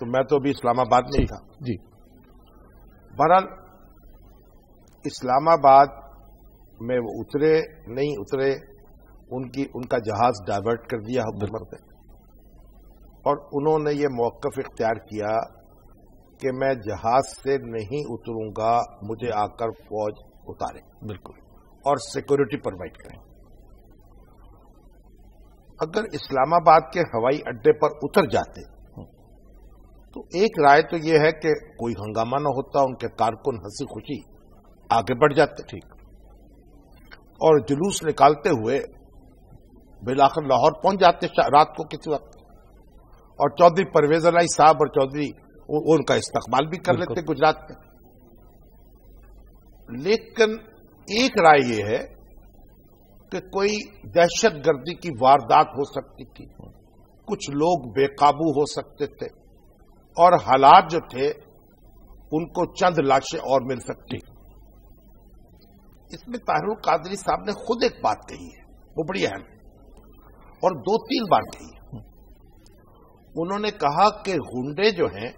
تو میں تو ابھی اسلام آباد میں ہی تھا جی. بہرحال اسلام آباد میں وہ اترے نہیں اترے، ان کا جہاز ڈائیورٹ کر دیا حکومت نے، اور انہوں نے یہ موقف اختیار کیا کہ میں جہاز سے نہیں اتروں گا، مجھے آ کر فوج اتارے، بالکل، اور سیکورٹی پرووائڈ کریں. اگر اسلام آباد کے ہوائی اڈے پر اتر جاتے تو ایک رائے تو یہ ہے کہ کوئی ہنگامہ نہ ہوتا، ان کے کارکن ہنسی خوشی آگے بڑھ جاتے، ٹھیک، اور جلوس نکالتے ہوئے بالآخر لاہور پہنچ جاتے رات کو کسی وقت، اور چودھری پرویز الہی صاحب اور چودھری ان کا استقبال بھی کر لیتے گجرات میں. لیکن ایک رائے یہ ہے کہ کوئی دہشت گردی کی واردات ہو سکتی تھی، کچھ لوگ بے قابو ہو سکتے تھے، اور حالات جو تھے ان کو چند لاشیں اور مل سکتی. اس میں طاہر القادری صاحب نے خود ایک بات کہی ہے، وہ بڑی اہم ہے، اور 2-3 بار کہی ہے. انہوں نے کہا کہ غنڈے جو ہیں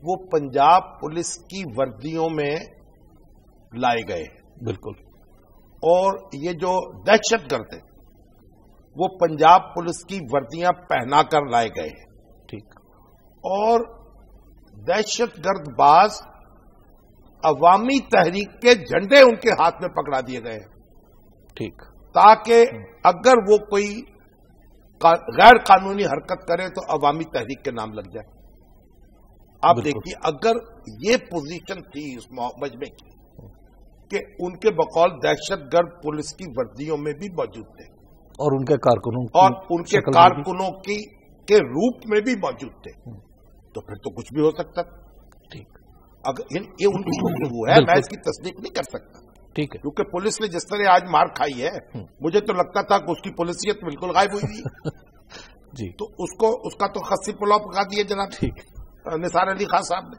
وہ پنجاب پولیس کی وردیوں میں لائے گئے، بالکل، اور یہ جو دہشت گرد ہیں وہ پنجاب پولیس کی وردیاں پہنا کر لائے گئے ہیں، ٹھیک، اور دہشت گرد باز عوامی تحریک کے جھنڈے ان کے ہاتھ میں پکڑا دیے گئے ہیں، ٹھیک، تاکہ اگر وہ کوئی غیر قانونی حرکت کرے تو عوامی تحریک کے نام لگ جائے. آپ دیکھیے اگر یہ پوزیشن تھی اس مجمع کی کہ ان کے بقول دہشت گرد پولیس کی وردیوں میں بھی موجود تھے، اور ان کے کارکنوں کے روپ میں بھی موجود تھے، تو پھر تو کچھ بھی ہو سکتا. ٹھیک، اگر یہ ان کی گفتگو ہے، میں اس کی تصدیق نہیں کر سکتا، ٹھیک ہے، کیونکہ پولیس نے جس طرح آج مار کھائی ہے مجھے تو لگتا تھا کہ اس کی پولیسیت بالکل غائب ہوئی ہے. جی، تو اس کا تو خصی پلاؤ پکا دیے جناب ٹھیک، نثار علی خان صاحب نے.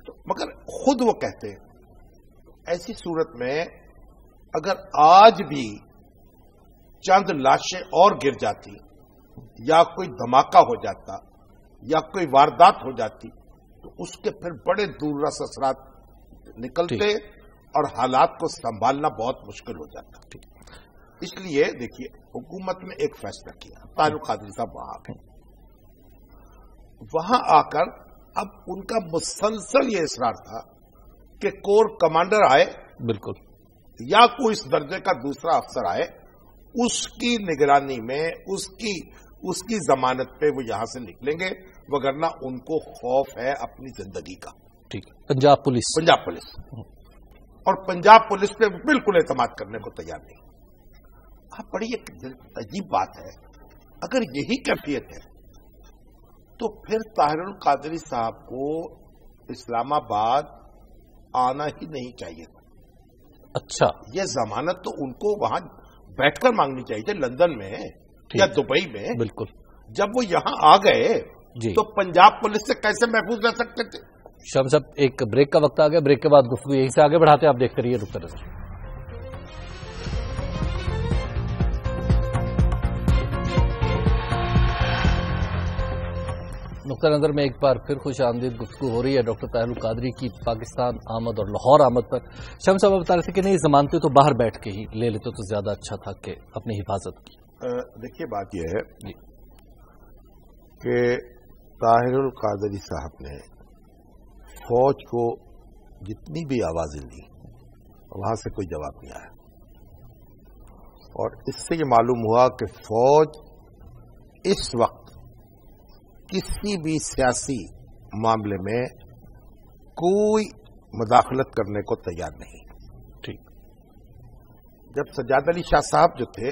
تو مگر خود وہ کہتے ہیں ایسی صورت میں اگر آج بھی چند لاشیں اور گر جاتی، یا کوئی دھماکہ ہو جاتا، یا کوئی واردات ہو جاتی، تو اس کے پھر بڑے دور رس اثرات نکلتے اور حالات کو سنبھالنا بہت مشکل ہو جاتا. اس لیے دیکھیے حکومت نے ایک فیصلہ کیا، طاہر القادری صاحب وہاں آ کر اب ان کا مسلسل یہ اصرار تھا کہ کور کمانڈر آئے، بالکل، یا کوئی اس درجے کا دوسرا افسر آئے، اس کی نگرانی میں اس کی ضمانت پہ وہ یہاں سے نکلیں گے، وگرنہ ان کو خوف ہے اپنی زندگی کا. ٹھیک، پنجاب پولیس اور پنجاب پولیس پہ بالکل اعتماد کرنے کو تیار نہیں. اب بڑی ایک عجیب بات ہے، اگر یہی کیفیت ہے تو پھر طاہر القادری صاحب کو اسلام آباد آنا ہی نہیں چاہیے تھا. اچھا، یہ ضمانت تو ان کو وہاں بیٹھ کر مانگنی چاہیے تھی، لندن میں یا دبئی میں. بالکل، جب وہ یہاں آ گئے تو پنجاب پولیس سے کیسے محفوظ رہ سکتے تھے؟ شام صاحب ایک بریک کا وقت آ گیا، بریک کے بعد گفتگو یہیں سے آگے بڑھاتے ہیں، آپ دیکھتے رہیے رکتے رہیے. نقطہ نظر میں ایک بار پھر خوش آمدید گفتگو ہو رہی ہے ڈاکٹر طاہر القادری کی پاکستان آمد اور لاہور آمد پر. شام صاحب بتا رہے تھے کہ نہیں ضمانتیں تو باہر بیٹھ کے ہی لے لیتے تو زیادہ اچھا تھا کہ اپنی حفاظت کی. دیکھیے بات یہ ہے کہ طاہر القادری صاحب نے فوج کو جتنی بھی آوازیں دی وہاں سے کوئی جواب نہیں آیا، اور اس سے یہ معلوم ہوا کہ فوج اس وقت کسی بھی سیاسی معاملے میں کوئی مداخلت کرنے کو تیار نہیں. ٹھیک، جب سجاد علی شاہ صاحب جو تھے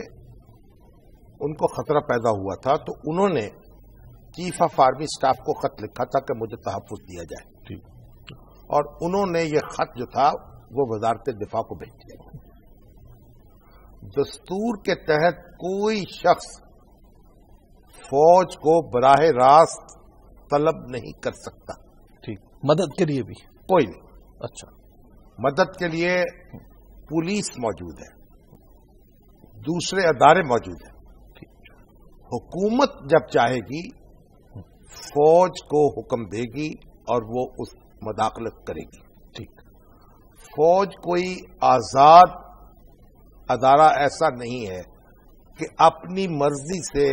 ان کو خطرہ پیدا ہوا تھا تو انہوں نے چیف آف آرمی اسٹاف کو خط لکھا تھا کہ مجھے تحفظ دیا جائے. ٹھیک، اور انہوں نے یہ خط جو تھا وہ وزارت دفاع کو بھیج دیا. دستور کے تحت کوئی شخص فوج کو براہ راست طلب نہیں کر سکتا. ٹھیک، مدد کے لیے بھی کوئی نہیں. اچھا، مدد کے لیے پولیس موجود ہے، دوسرے ادارے موجود ہیں. حکومت جب چاہے گی فوج کو حکم دے گی اور وہ اس مداخلت کرے گی. ٹھیک. فوج کوئی آزاد ادارہ ایسا نہیں ہے کہ اپنی مرضی سے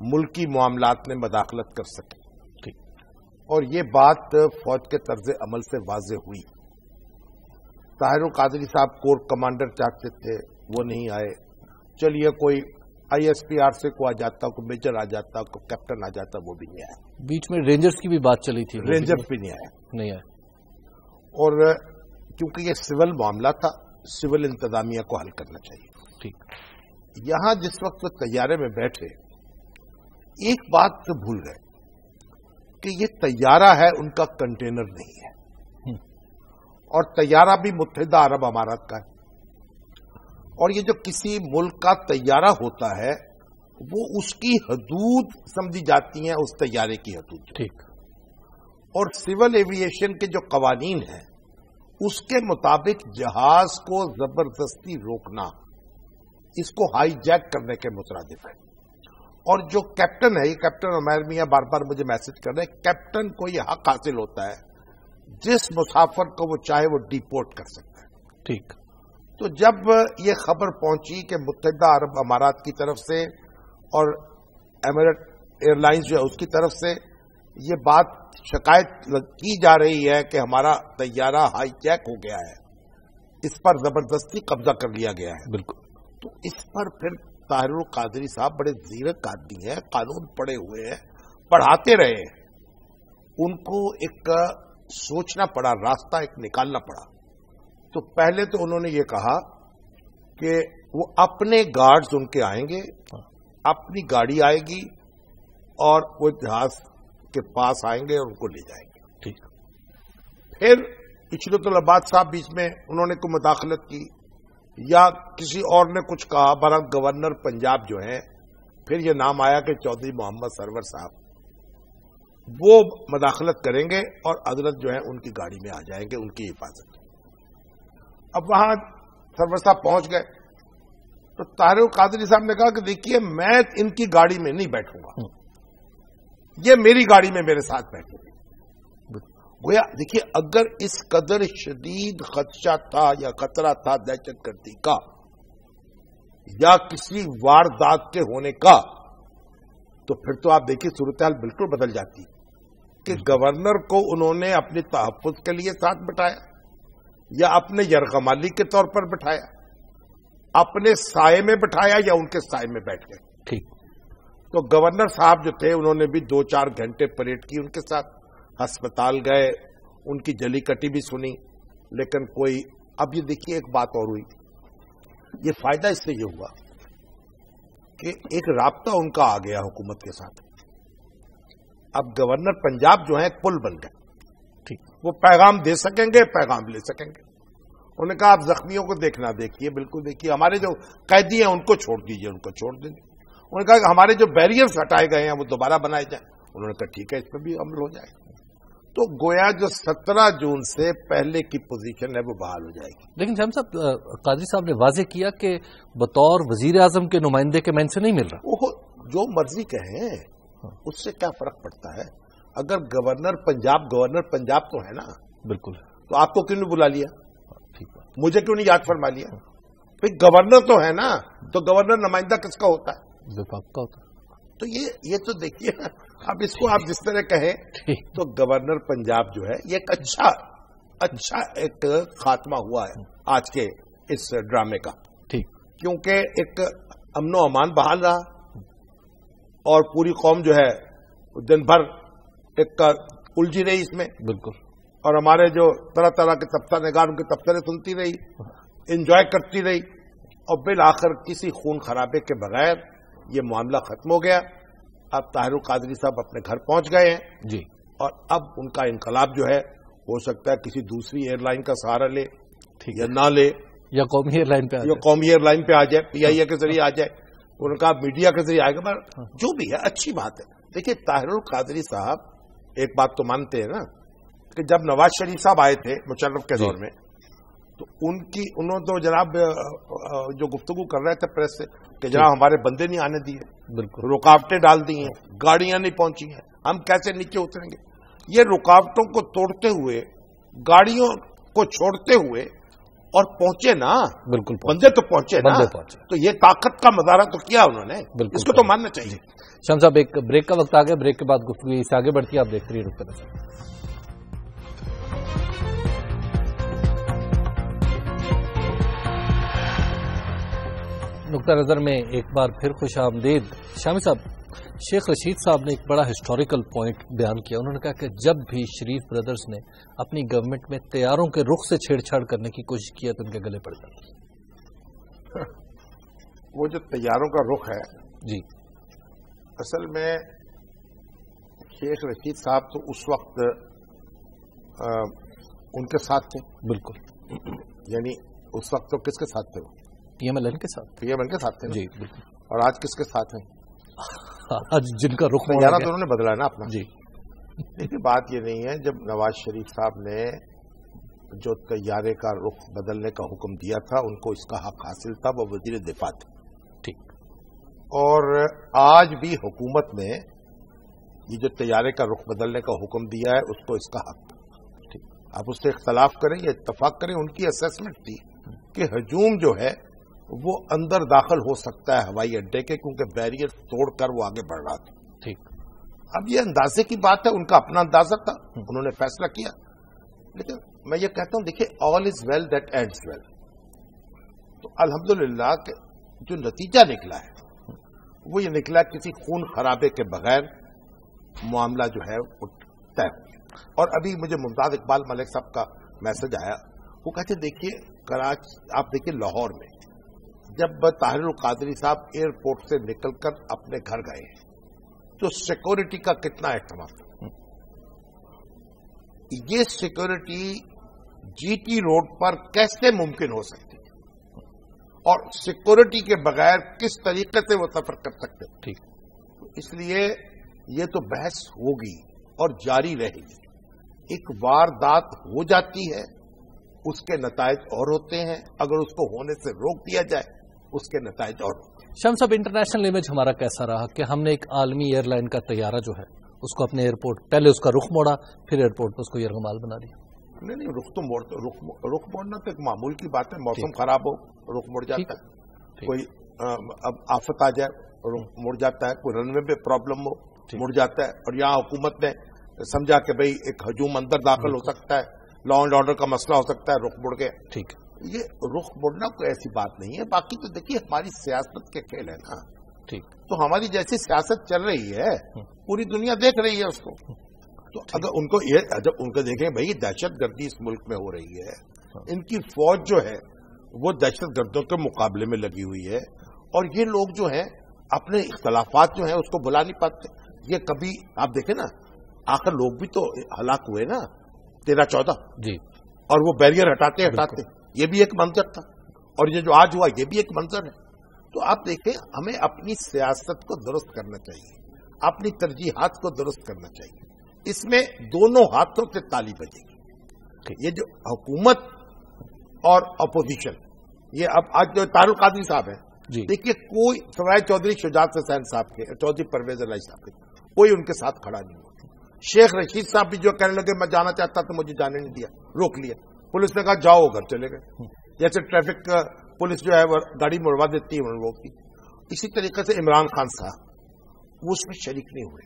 ملکی معاملات میں مداخلت کر سکے. ٹھیک. اور یہ بات فوج کے طرز عمل سے واضح ہوئی. طاہر القادری صاحب کور کمانڈر چاہتے تھے، وہ نہیں آئے. چلیے کوئی آئی ایس پی آر سے کو آ جاتا، کوئی میجر آ جاتا، کوئی کیپٹن آ جاتا، وہ بھی نہیں آیا. بیچ میں رینجرز کی بھی بات چلی تھی، رینجرز بھی نہیں آئے. اور کیونکہ یہ سول معاملہ تھا، سول انتظامیہ کو حل کرنا چاہیے. ٹھیک. یہاں جس وقت طیارے میں بیٹھے ایک بات تو بھول گئے کہ یہ طیارہ ہے، ان کا کنٹینر نہیں ہے. اور طیارہ بھی متحدہ عرب امارات کا ہے. اور یہ جو کسی ملک کا طیارہ ہوتا ہے وہ اس کی حدود سمجھی جاتی ہیں، اس طیارے کی حدود. ٹھیک. اور سول ایویشن کے جو قوانین ہیں اس کے مطابق جہاز کو زبردستی روکنا اس کو ہائی جیک کرنے کے مترادف ہے. اور جو کیپٹن ہے، یہ کیپٹن عمیر میاں بار بار مجھے میسج کر رہے ہیں، کیپٹن کو یہ حق حاصل ہوتا ہے جس مسافر کو وہ چاہے وہ ڈیپورٹ کر سکتا ہے. ٹھیک. تو جب یہ خبر پہنچی کہ متحدہ عرب امارات کی طرف سے اور ایمریٹ ایئر لائنز جو ہے اس کی طرف سے یہ بات شکایت کی جا رہی ہے کہ ہمارا طیارہ ہائی جیک ہو گیا ہے، اس پر زبردستی قبضہ کر لیا گیا ہے. بالکل. تو اس پر پھر طاہر القادری صاحب بڑے زیرک آدمی ہیں، قانون پڑھے ہوئے ہیں، پڑھاتے رہے ہیں. ان کو ایک سوچنا پڑا، راستہ ایک نکالنا پڑا. تو پہلے تو انہوں نے یہ کہا کہ وہ اپنے گارڈز ان کے آئیں گے، اپنی گاڑی آئے گی اور وہ جہاز کے پاس آئیں گے اور ان کو لے جائیں گے. ٹھیک. پھر اچھلت العباد صاحب بیچ میں انہوں نے کوئی مداخلت کی یا کسی اور نے کچھ کہا، برحق گورنر پنجاب جو ہیں، پھر یہ نام آیا کہ چودھری محمد سرور صاحب وہ مداخلت کریں گے اور حضرت جو ہے ان کی گاڑی میں آ جائیں گے، ان کی حفاظت. اب وہاں سرور صاحب پہنچ گئے تو طاہر القادری صاحب نے کہا کہ دیکھیے میں ان کی گاڑی میں نہیں بیٹھوں گا، یہ میری گاڑی میں میرے ساتھ بیٹھیں گے. گویا دیکھیے اگر اس قدر شدید خدشہ تھا یا خطرہ تھا دہشت گردی کا یا کسی واردات کے ہونے کا، تو پھر تو آپ دیکھیے صورتحال بالکل بدل جاتی کہ گورنر کو انہوں نے اپنے تحفظ کے لیے ساتھ بٹھایا یا اپنے یرغمالی کے طور پر بٹھایا، اپنے سائے میں بٹھایا یا ان کے سائے میں بیٹھ گئے. ٹھیک. تو گورنر صاحب جو تھے انہوں نے بھی 2-4 گھنٹے پریڈ کی ان کے ساتھ، ہسپتال گئے، ان کی جلی کٹی بھی سنی، لیکن کوئی. اب یہ دیکھیے ایک بات اور ہوئی، یہ فائدہ اس سے یہ ہوا کہ ایک رابطہ ان کا آ گیا حکومت کے ساتھ. اب گورنر پنجاب جو ہیں ایک پل بن گئے. ٹھیک. وہ پیغام دے سکیں گے، پیغام لے سکیں گے. انہوں نے کہا آپ زخمیوں کو دیکھنا دیکھیے، بالکل دیکھیے، ہمارے جو قیدی ہیں ان کو چھوڑ دیجیے، ان کو چھوڑ دیجیے. انہوں نے کہا کہ ہمارے جو بیریئرز ہٹائے گئے ہیں وہ دوبارہ بنائے جائیں. انہوں نے کہا ٹھیک ہے، اس پہ بھی عمل ہو جائے گا. تو گویا جو 17 جون سے پہلے کی پوزیشن ہے وہ بحال ہو جائے گی. لیکن شاہم صاحب قادری صاحب نے واضح کیا کہ بطور وزیر اعظم کے نمائندے کے میں ان سے نہیں مل رہا. وہ جو مرضی کہیں اس سے کیا فرق پڑتا ہے؟ اگر گورنر پنجاب تو ہے نا. بالکل. تو آپ کو کیوں نہیں بلا لیا؟ ٹھیک. مجھے کیوں نہیں یاد فرما لیا؟ بھائی گورنر تو ہے نا، تو گورنر نمائندہ کس کا ہوتا ہے؟ وفاق کا ہوتا ہے. تو یہ تو دیکھیے، اب اس کو آپ جس طرح کہیں تو گورنر پنجاب جو ہے یہ ایک اچھا ایک خاتمہ ہوا ہے آج کے اس ڈرامے کا. ٹھیک. کیونکہ ایک امن و امان بحال رہا اور پوری قوم جو ہے دن بھر ایک الجھی رہی اس میں. بالکل. اور ہمارے جو طرح طرح کے تبصرہ نگار ان کے تبصرے سنتی رہی، انجوائے کرتی رہی، اور بالآخر کسی خون خرابے کے بغیر یہ معاملہ ختم ہو گیا. اب طاہر القادری صاحب اپنے گھر پہنچ گئے ہیں جی، اور اب ان کا انقلاب جو ہے ہو سکتا ہے کسی دوسری ایئر لائن کا سہارا لے یا نہ لے، یا قومی ایئر لائن پہ آ جائے، پی آئی اے کے ذریعے آ جائے، ان کا میڈیا کے ذریعے آئے گا. جو بھی ہے اچھی بات ہے. دیکھیے طاہر القادری صاحب ایک بات تو مانتے ہیں نا کہ جب نواز شریف صاحب آئے تھے مشرف کے دور میں، تو انہوں تو جناب جو گفتگو کر رہے تھے پریس سے کہ جناب ہمارے بندے نہیں آنے دیے، بالکل رکاوٹیں ڈال دی ہیں، گاڑیاں نہیں پہنچی ہیں، ہم کیسے نیچے اتریں گے؟ یہ رکاوٹوں کو توڑتے ہوئے، گاڑیوں کو چھوڑتے ہوئے اور پہنچے نا، بالکل بندے تو پہنچے نا، تو یہ طاقت کا مظاہرہ تو کیا انہوں نے، اس کو تو ماننا چاہیے۔ شام صاحب ایک بریک کا وقت آ گیا، بریک کے بعد گفتگو اس سے آگے بڑھتی ہے، آپ دیکھ رہیے رک کر۔ نقطہ نظر میں ایک بار پھر خوش آمدید۔ شامی صاحب، شیخ رشید صاحب نے ایک بڑا ہسٹوریکل پوائنٹ بیان کیا، انہوں نے کہا کہ جب بھی شریف بردرز نے اپنی گورنمنٹ میں طیاروں کے رخ سے چھیڑ چھاڑ کرنے کی کوشش کی تو ان کے گلے پڑ جاتے۔ وہ جو طیاروں کا رخ ہے جی، اصل میں شیخ رشید صاحب تو اس وقت ان کے ساتھ تھے، بالکل، یعنی اس وقت تو کس کے ساتھ تھے؟ پی ایم ایل این کے ساتھ، پی ایم ایل کے ساتھ تھے جی بالکل۔ اور آج کس کے ساتھ ہیں؟ آج جن کا رخ طیارہ تو انہوں نے بدلا ہے نا اپنا۔ جی، لیکن بات یہ نہیں ہے، جب نواز شریف صاحب نے جو طیارے کا رخ بدلنے کا حکم دیا تھا ان کو اس کا حق حاصل تھا، وہ وزیر دفاع تھے، ٹھیک، اور آج بھی حکومت نے یہ جو طیارے کا رخ بدلنے کا حکم دیا ہے اس کو اس کا حق، ٹھیک، آپ اس سے اختلاف کریں یا اتفاق کریں، ان کی اسیسمنٹ تھی کہ ہجوم جو ہے وہ اندر داخل ہو سکتا ہے ہوائی اڈے کے، کیونکہ بیریئر توڑ کر وہ آگے بڑھ رہا تھا، ٹھیک۔ اب یہ اندازے کی بات ہے، ان کا اپنا اندازہ تھا، انہوں نے فیصلہ کیا، لیکن میں یہ کہتا ہوں دیکھیے آل از ویل دیٹ اینڈز ویل، تو الحمدللہ کہ جو نتیجہ نکلا ہے وہ یہ نکلا کسی خون خرابے کے بغیر معاملہ جو ہے وہ طے ہو۔ اور ابھی مجھے ممتاز اقبال ملک صاحب کا میسج آیا، وہ کہتے دیکھیے کراچی، آپ دیکھیے لاہور میں جب طاہر القادری صاحب ایئرپورٹ سے نکل کر اپنے گھر گئے تو سیکورٹی کا کتنا اہتمام تھا، یہ سیکورٹی جی ٹی روڈ پر کیسے ممکن ہو سکتی ہے اور سیکورٹی کے بغیر کس طریقے سے وہ سفر کر سکتے، ٹھیک، اس لیے یہ تو بحث ہوگی اور جاری رہے گی۔ ایک واردات ہو جاتی ہے، اس کے نتائج اور ہوتے ہیں، اگر اس کو ہونے سے روک دیا جائے اس کے نتائج اور ہوتے ہیں۔ شام صاحب، انٹرنیشنل امیج ہمارا کیسا رہا کہ ہم نے ایک عالمی ایئر لائن کا طیارہ جو ہے اس کو اپنے ایئرپورٹ، پہلے اس کا رخ موڑا، پھر ایئرپورٹ پہ اس کو یرغمال بنا دیا؟ نہیں، رخ موڑنا تو ایک معمول کی بات ہے، موسم خراب ہو رخ مڑ جاتا ہے، کوئی اب آفت آ جائے رخ مڑ جاتا ہے، کوئی رن وے پہ پرابلم ہو مڑ جاتا ہے، اور یہاں حکومت نے سمجھا کہ بھئی ایک ہجوم اندر داخل ہو سکتا ہے، لا اینڈ آرڈر کا مسئلہ ہو سکتا ہے، رخ مڑ گئے، ٹھیک۔ یہ رخ مڑنا کوئی ایسی بات نہیں ہے، باقی تو دیکھیے ہماری سیاست کے کھیل ہے نا، ٹھیک، تو ہماری جیسی سیاست چل رہی ہے پوری دنیا دیکھ رہی ہے اس کو، تو اگر ان کو یہ جب ان کو دیکھیں بھائی دہشت گردی اس ملک میں ہو رہی ہے، ان کی فوج جو ہے وہ دہشت گردوں کے مقابلے میں لگی ہوئی ہے، اور یہ لوگ جو ہیں اپنے اختلافات جو ہیں اس کو بلا نہیں پاتے، یہ کبھی آپ دیکھیں نا آخر لوگ بھی تو ہلاک ہوئے نا 13-14 جی، اور وہ بیریئر ہٹاتے ہٹاتے، یہ بھی ایک منظر تھا، اور یہ جو آج ہوا یہ بھی ایک منظر ہے۔ تو آپ دیکھیں ہمیں اپنی سیاست کو درست کرنا چاہیے، اپنی ترجیحات کو درست کرنا چاہیے، اس میں دونوں ہاتھوں سے تالی بجے گی۔ یہ جو حکومت اور اپوزیشن، یہ اب آج جو طاہر القادری صاحب ہیں، دیکھیے کوئی سوائے چودھری شجاعت حسین صاحب کے، چودھری پرویز الہی صاحب کے، کوئی ان کے ساتھ کھڑا نہیں ہوا۔ شیخ رشید صاحب بھی جو کہنے لگے میں جانا چاہتا تو مجھے جانے نہیں دیا، روک لیا، پولیس نے کہا جاؤ، گھر چلے گئے، جیسے ٹریفک پولیس جو ہے وہ گاڑی مڑوا دیتی ہے انہوں نے روک دی۔ اسی طریقے سے عمران خان صاحب وہ اس میں شریک نہیں ہوئے۔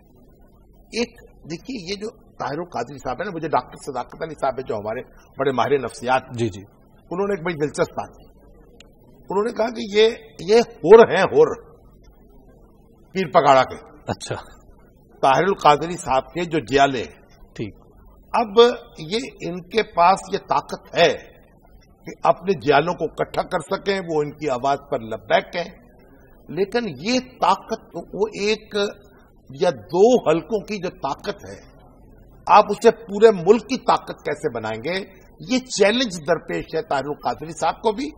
ایک دیکھیے یہ جو طاہر القادری صاحب ہے نا، مجھے ڈاکٹر صداقت علی صاحب ہے جو ہمارے بڑے ماہر نفسیات، جی جی، انہوں نے ایک بڑی دلچسپ بات کی، انہوں نے کہا کہ یہ ہور ہیں، ہور پیر پگاڑا کے، اچھا، طاہر القادری صاحب کے جو جیالے، ٹھیک، اب یہ ان کے پاس یہ طاقت ہے کہ اپنے جیالوں کو اکٹھا کر سکیں، وہ ان کی آواز پر لبیک کہیں، لیکن یہ طاقت وہ ایک یا دو حلقوں کی جو طاقت ہے، آپ اسے پورے ملک کی طاقت کیسے بنائیں گے؟ یہ چیلنج درپیش ہے طاہر القادری صاحب کو بھی،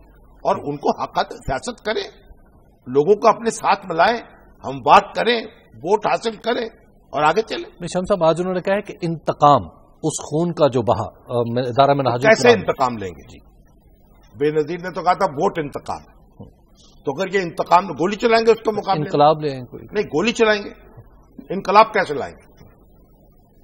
اور ان کو حقیقت سیاست کریں، لوگوں کو اپنے ساتھ ملائیں، ہم بات کریں، ووٹ حاصل کریں اور آگے چلیں۔ شام صاحب، آج انہوں نے کہا ہے کہ انتقام، اس خون کا جو بہا ادارہ میں کیسے انتقام لیں گے؟ جی، بے نظیر نے تو کہا تھا ووٹ انتقام، تو اگر یہ انتقام گولی چلائیں گے اس کے مقابلے انقلاب لے آئیں کوئی؟ نہیں، گولی چلائیں گے، انقلاب کیسے لائیں گے؟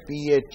PAT,